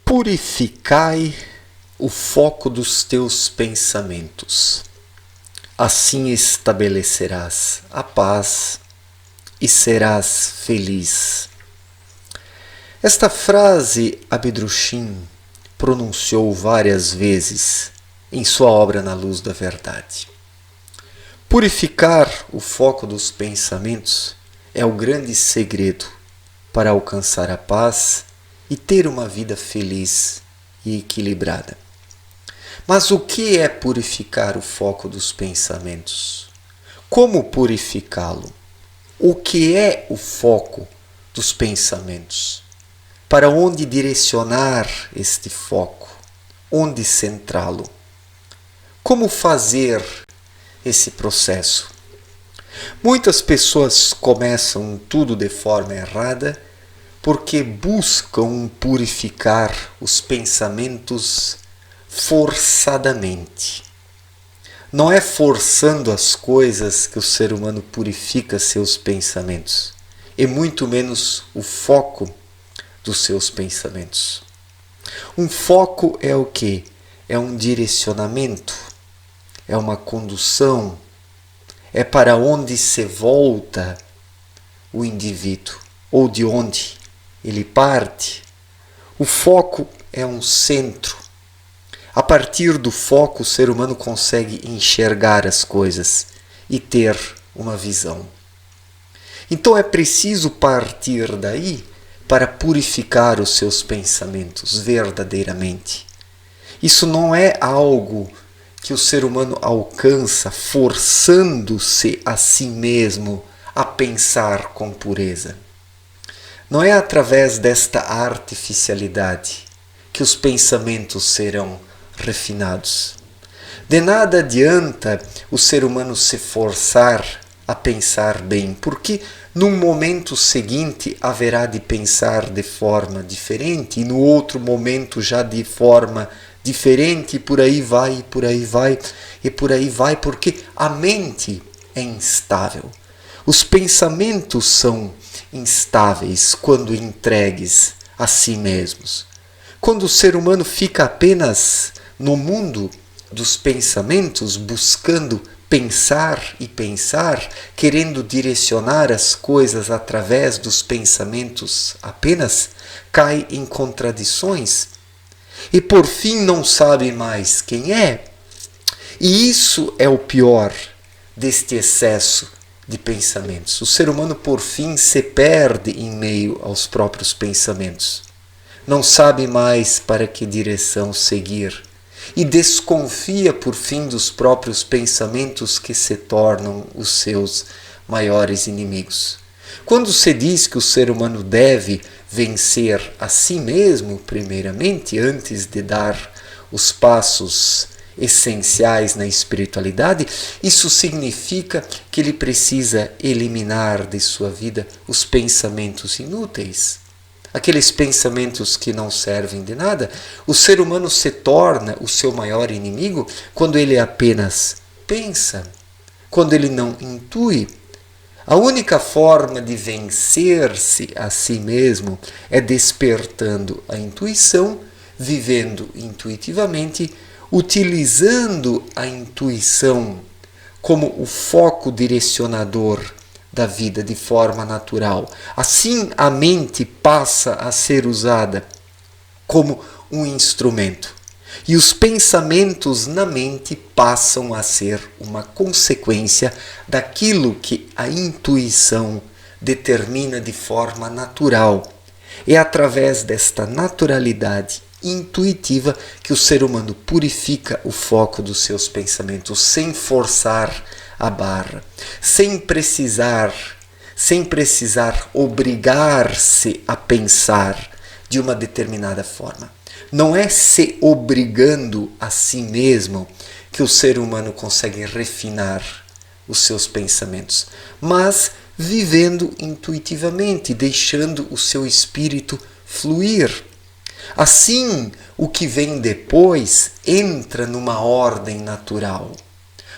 Purificai o foco dos teus pensamentos. Assim estabelecerás a paz e serás feliz. Esta frase Abdrushim pronunciou várias vezes em sua obra Na Luz da Verdade. Purificar o foco dos pensamentos é o grande segredo para alcançar a paz e ter uma vida feliz e equilibrada. Mas o que é purificar o foco dos pensamentos? Como purificá-lo? O que é o foco dos pensamentos? Para onde direcionar este foco? Onde centrá-lo? Como fazer esse processo? Muitas pessoas começam tudo de forma errada porque buscam purificar os pensamentos forçadamente. Não é forçando as coisas que o ser humano purifica seus pensamentos, e muito menos o foco dos seus pensamentos. Um foco é o quê? É um direcionamento, é uma condução, é para onde se volta o indivíduo, ou de onde ele parte. O foco é um centro. A partir do foco, o ser humano consegue enxergar as coisas e ter uma visão. Então é preciso partir daí para purificar os seus pensamentos verdadeiramente. Isso não é algo que o ser humano alcança forçando-se a si mesmo a pensar com pureza. Não é através desta artificialidade que os pensamentos serão refinados. De nada adianta o ser humano se forçar a pensar bem, porque num momento seguinte haverá de pensar de forma diferente, e no outro momento já de forma diferente, e por aí vai, e por aí vai, e por aí vai, porque a mente é instável. Os pensamentos são instáveis quando entregues a si mesmos. Quando o ser humano fica apenas no mundo dos pensamentos, buscando pensar e pensar, querendo direcionar as coisas através dos pensamentos apenas, cai em contradições e por fim não sabe mais quem é. E isso é o pior deste excesso de pensamentos. O ser humano por fim se perde em meio aos próprios pensamentos. Não sabe mais para que direção seguir e desconfia por fim dos próprios pensamentos que se tornam os seus maiores inimigos. Quando se diz que o ser humano deve vencer a si mesmo, primeiramente, antes de dar os passos essenciais na espiritualidade, isso significa que ele precisa eliminar de sua vida os pensamentos inúteis. Aqueles pensamentos que não servem de nada. O ser humano se torna o seu maior inimigo quando ele apenas pensa, quando ele não intui. A única forma de vencer-se a si mesmo é despertando a intuição, vivendo intuitivamente, utilizando a intuição como o foco direcionador da vida de forma natural. Assim, a mente passa a ser usada como um instrumento. E os pensamentos na mente passam a ser uma consequência daquilo que a intuição determina de forma natural. É através desta naturalidade intuitiva que o ser humano purifica o foco dos seus pensamentos sem forçar a barra, sem precisar obrigar-se a pensar de uma determinada forma. Não é se obrigando a si mesmo que o ser humano consegue refinar os seus pensamentos, mas vivendo intuitivamente, deixando o seu espírito fluir. Assim, o que vem depois entra numa ordem natural,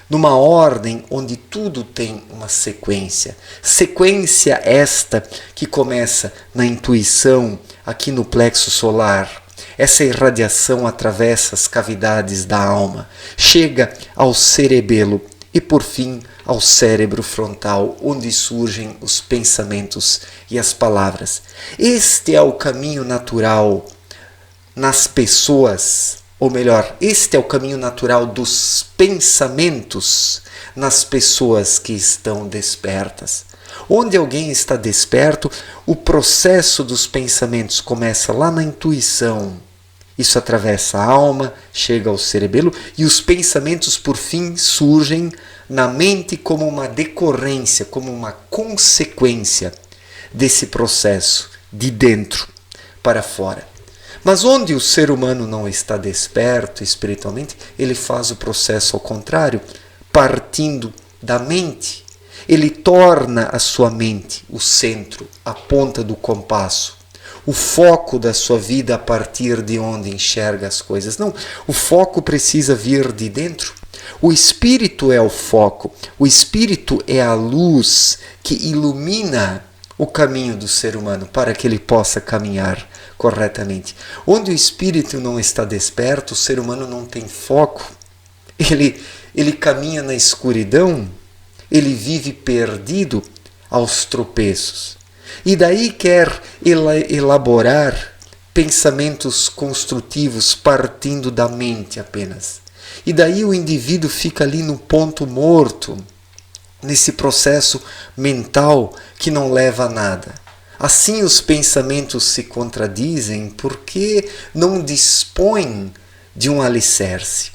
numa ordem onde tudo tem uma sequência. Sequência esta que começa na intuição, aqui no plexo solar. Essa irradiação atravessa as cavidades da alma, chega ao cerebelo e, por fim, ao cérebro frontal, onde surgem os pensamentos e as palavras. Este é o caminho natural nas pessoas, ou melhor, este é o caminho natural dos pensamentos nas pessoas que estão despertas. Onde alguém está desperto, o processo dos pensamentos começa lá na intuição. Isso atravessa a alma, chega ao cerebelo e os pensamentos, por fim, surgem na mente como uma decorrência, como uma consequência desse processo de dentro para fora. Mas onde o ser humano não está desperto espiritualmente, ele faz o processo ao contrário, partindo da mente. Ele torna a sua mente o centro, a ponta do compasso, o foco da sua vida a partir de onde enxerga as coisas. Não, o foco precisa vir de dentro. O espírito é o foco, o espírito é a luz que ilumina o caminho do ser humano para que ele possa caminhar corretamente. Onde o espírito não está desperto, o ser humano não tem foco. Ele caminha na escuridão, ele vive perdido aos tropeços. E daí quer elaborar pensamentos construtivos partindo da mente apenas. E daí o indivíduo fica ali no ponto morto, nesse processo mental que não leva a nada. Assim os pensamentos se contradizem porque não dispõem de um alicerce.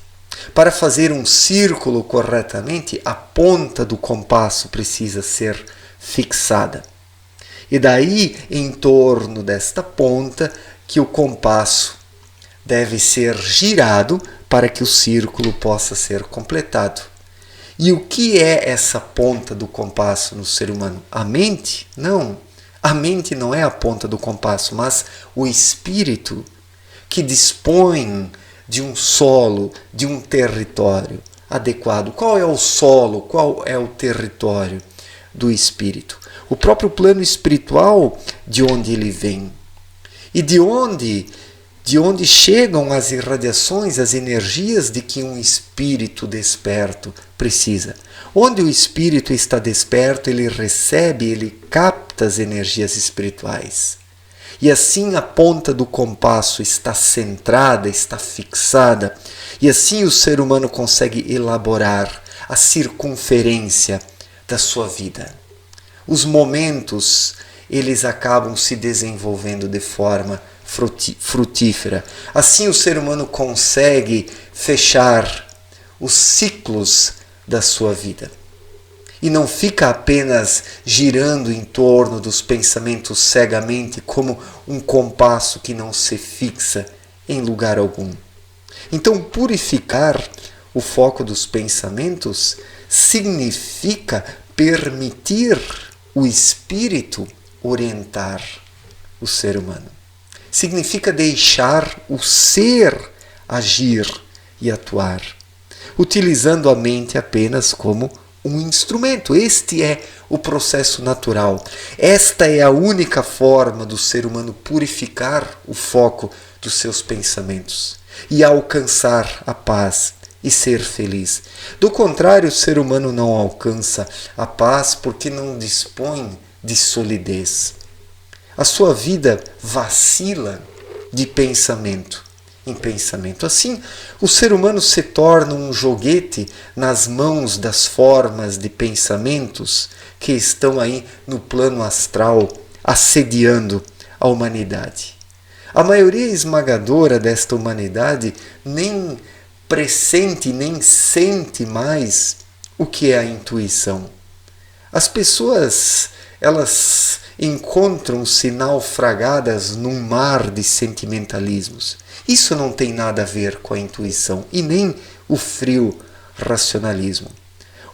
Para fazer um círculo corretamente, a ponta do compasso precisa ser fixada. E daí, em torno desta ponta, que o compasso deve ser girado para que o círculo possa ser completado. E o que é essa ponta do compasso no ser humano? A mente? Não. A mente não é a ponta do compasso, mas o espírito que dispõe de um solo, de um território adequado. Qual é o solo? Qual é o território do espírito? O próprio plano espiritual de onde ele vem. E de onde chegam as irradiações, as energias de que um espírito desperto precisa. Onde o espírito está desperto, ele recebe, ele capta as energias espirituais. E assim a ponta do compasso está centrada, está fixada. E assim o ser humano consegue elaborar a circunferência da sua vida. Os momentos, eles acabam se desenvolvendo de forma frutífera. Assim o ser humano consegue fechar os ciclos da sua vida. E não fica apenas girando em torno dos pensamentos cegamente como um compasso que não se fixa em lugar algum. Então, purificar o foco dos pensamentos significa permitir o espírito orientar o ser humano. Significa deixar o ser agir e atuar, utilizando a mente apenas como um instrumento. Este é o processo natural. Esta é a única forma do ser humano purificar o foco dos seus pensamentos e alcançar a paz e ser feliz. Do contrário, o ser humano não alcança a paz porque não dispõe de solidez. A sua vida vacila de pensamento em pensamento. Assim, o ser humano se torna um joguete nas mãos das formas de pensamentos que estão aí no plano astral, assediando a humanidade. A maioria esmagadora desta humanidade nem pressente, nem sente mais o que é a intuição. As pessoas, elas encontram-se naufragadas num mar de sentimentalismos. Isso não tem nada a ver com a intuição e nem o frio racionalismo.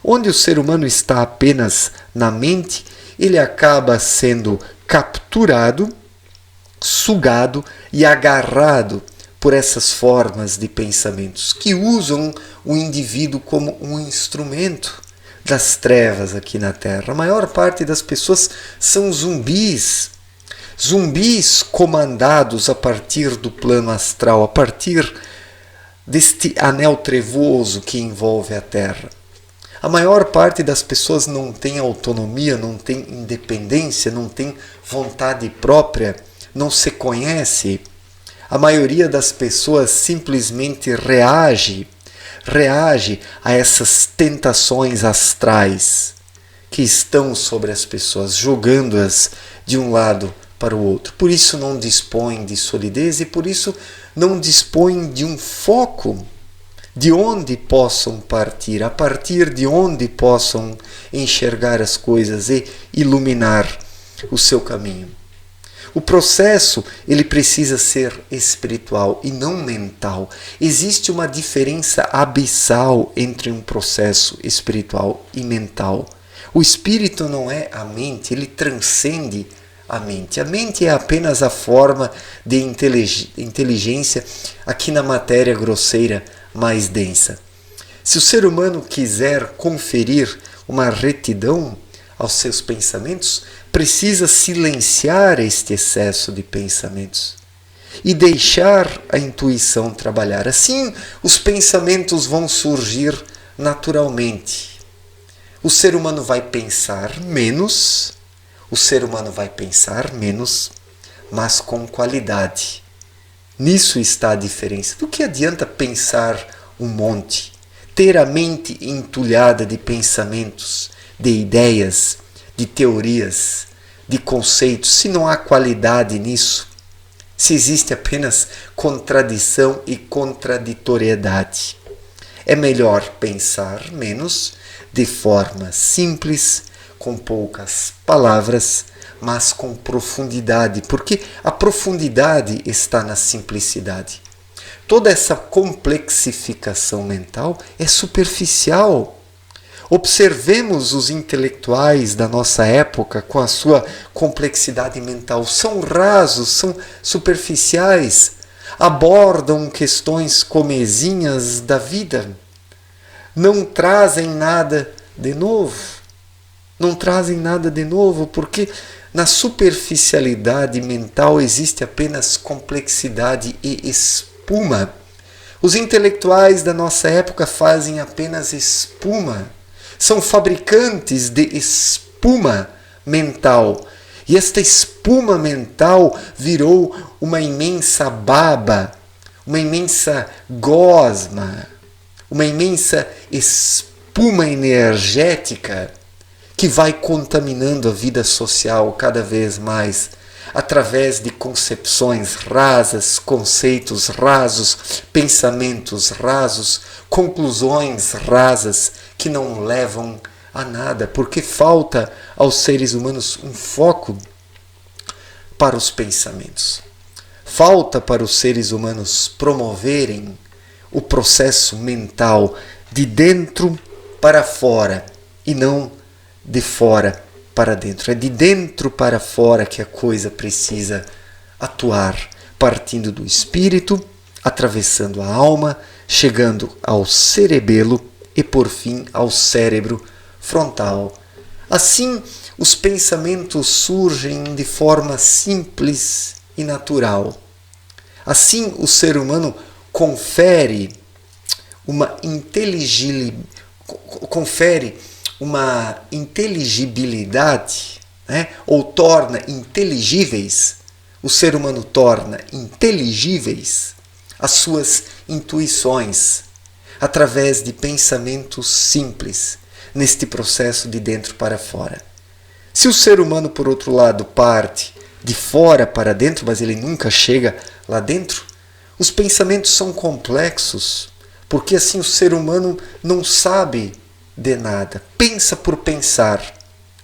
Onde o ser humano está apenas na mente, ele acaba sendo capturado, sugado e agarrado por essas formas de pensamentos que usam o indivíduo como um instrumento das trevas aqui na Terra. A maior parte das pessoas são zumbis, zumbis comandados a partir do plano astral, a partir deste anel trevoso que envolve a Terra. A maior parte das pessoas não tem autonomia, não tem independência, não tem vontade própria, não se conhece. A maioria das pessoas simplesmente reage a essas tentações astrais que estão sobre as pessoas, jogando-as de um lado para o outro. Por isso não dispõem de solidez e por isso não dispõem de um foco de onde possam partir, a partir de onde possam enxergar as coisas e iluminar o seu caminho. O processo, ele precisa ser espiritual e não mental. Existe uma diferença abissal entre um processo espiritual e mental. O espírito não é a mente, ele transcende a mente. A mente é apenas a forma de inteligência aqui na matéria grosseira mais densa. Se o ser humano quiser conferir uma retidão aos seus pensamentos, precisa silenciar este excesso de pensamentos e deixar a intuição trabalhar. Assim, os pensamentos vão surgir naturalmente. O ser humano vai pensar menos, mas com qualidade. Nisso está a diferença. Do que adianta pensar um monte, ter a mente entulhada de pensamentos, de ideias, de teorias, de conceitos, se não há qualidade nisso, se existe apenas contradição e contraditoriedade. É melhor pensar menos, de forma simples, com poucas palavras, mas com profundidade, porque a profundidade está na simplicidade. Toda essa complexificação mental é superficial. Observemos os intelectuais da nossa época com a sua complexidade mental. São rasos, são superficiais, abordam questões comezinhas da vida, não trazem nada de novo. Não trazem nada de novo, porque na superficialidade mental existe apenas complexidade e espuma. Os intelectuais da nossa época fazem apenas espuma. São fabricantes de espuma mental. E esta espuma mental virou uma imensa baba, uma imensa gosma, uma imensa espuma energética que vai contaminando a vida social cada vez mais, através de concepções rasas, conceitos rasos, pensamentos rasos, conclusões rasas que não levam a nada, porque falta aos seres humanos um foco para os pensamentos. Falta para os seres humanos promoverem o processo mental de dentro para fora e não de fora para dentro. É de dentro para fora que a coisa precisa atuar, partindo do espírito, atravessando a alma, chegando ao cerebelo e por fim ao cérebro frontal. Assim, os pensamentos surgem de forma simples e natural. Assim, o ser humano confere uma inteligibilidade, né? Ou torna inteligíveis, o ser humano torna inteligíveis as suas intuições através de pensamentos simples neste processo de dentro para fora. Se o ser humano, por outro lado, parte de fora para dentro, mas ele nunca chega lá dentro, os pensamentos são complexos, porque assim o ser humano não sabe de nada, pensa por pensar.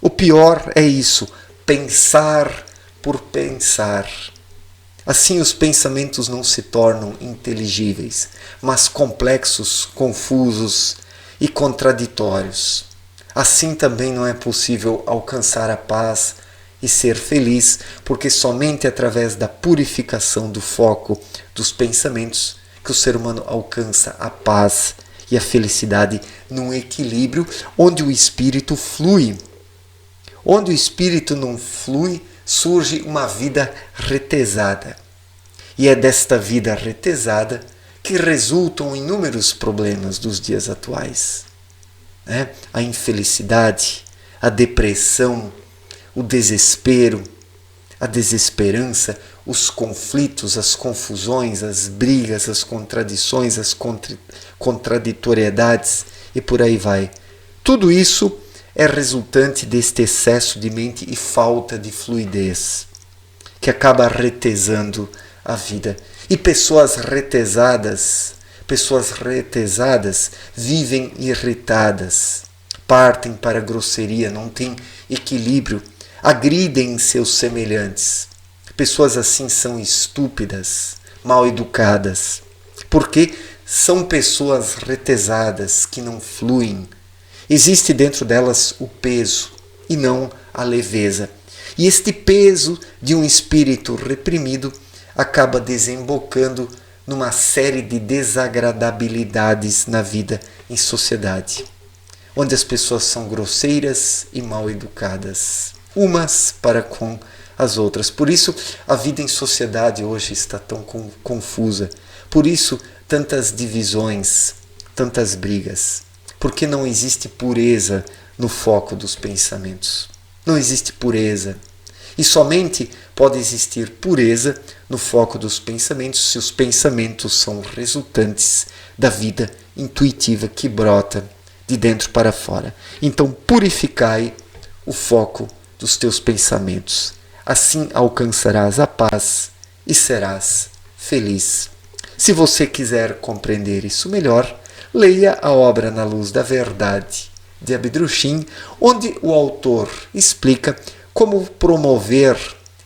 O pior é isso, pensar por pensar. Assim os pensamentos não se tornam inteligíveis, mas complexos, confusos e contraditórios. Assim também não é possível alcançar a paz e ser feliz, porque somente através da purificação do foco dos pensamentos que o ser humano alcança a paz e a felicidade num equilíbrio onde o espírito flui. Onde o espírito não flui, surge uma vida retesada. E é desta vida retesada que resultam inúmeros problemas dos dias atuais. A infelicidade, a depressão, o desespero, a desesperança, os conflitos, as confusões, as brigas, as contradições, as contraditoriedades e por aí vai. Tudo isso é resultante deste excesso de mente e falta de fluidez, que acaba retesando a vida. E pessoas retesadas vivem irritadas, partem para a grosseria, não têm equilíbrio, agridem seus semelhantes. Pessoas assim são estúpidas, mal educadas, porque são pessoas retesadas que não fluem. Existe dentro delas o peso e não a leveza. E este peso de um espírito reprimido acaba desembocando numa série de desagradabilidades na vida em sociedade, onde as pessoas são grosseiras e mal educadas, umas para com as outras. Por isso a vida em sociedade hoje está tão confusa, por isso tantas divisões, tantas brigas, porque não existe pureza no foco dos pensamentos. Não existe pureza. E somente pode existir pureza no foco dos pensamentos se os pensamentos são resultantes da vida intuitiva que brota de dentro para fora. Então purificai o foco dos teus pensamentos. Assim alcançarás a paz e serás feliz. Se você quiser compreender isso melhor, leia a obra Na Luz da Verdade, de Abdrushim, onde o autor explica como promover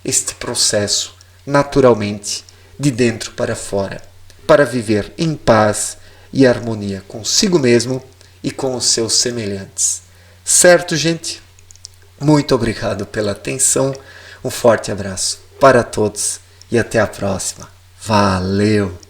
este processo naturalmente, de dentro para fora, para viver em paz e harmonia consigo mesmo e com os seus semelhantes. Certo, gente? Muito obrigado pela atenção, um forte abraço para todos e até a próxima. Valeu!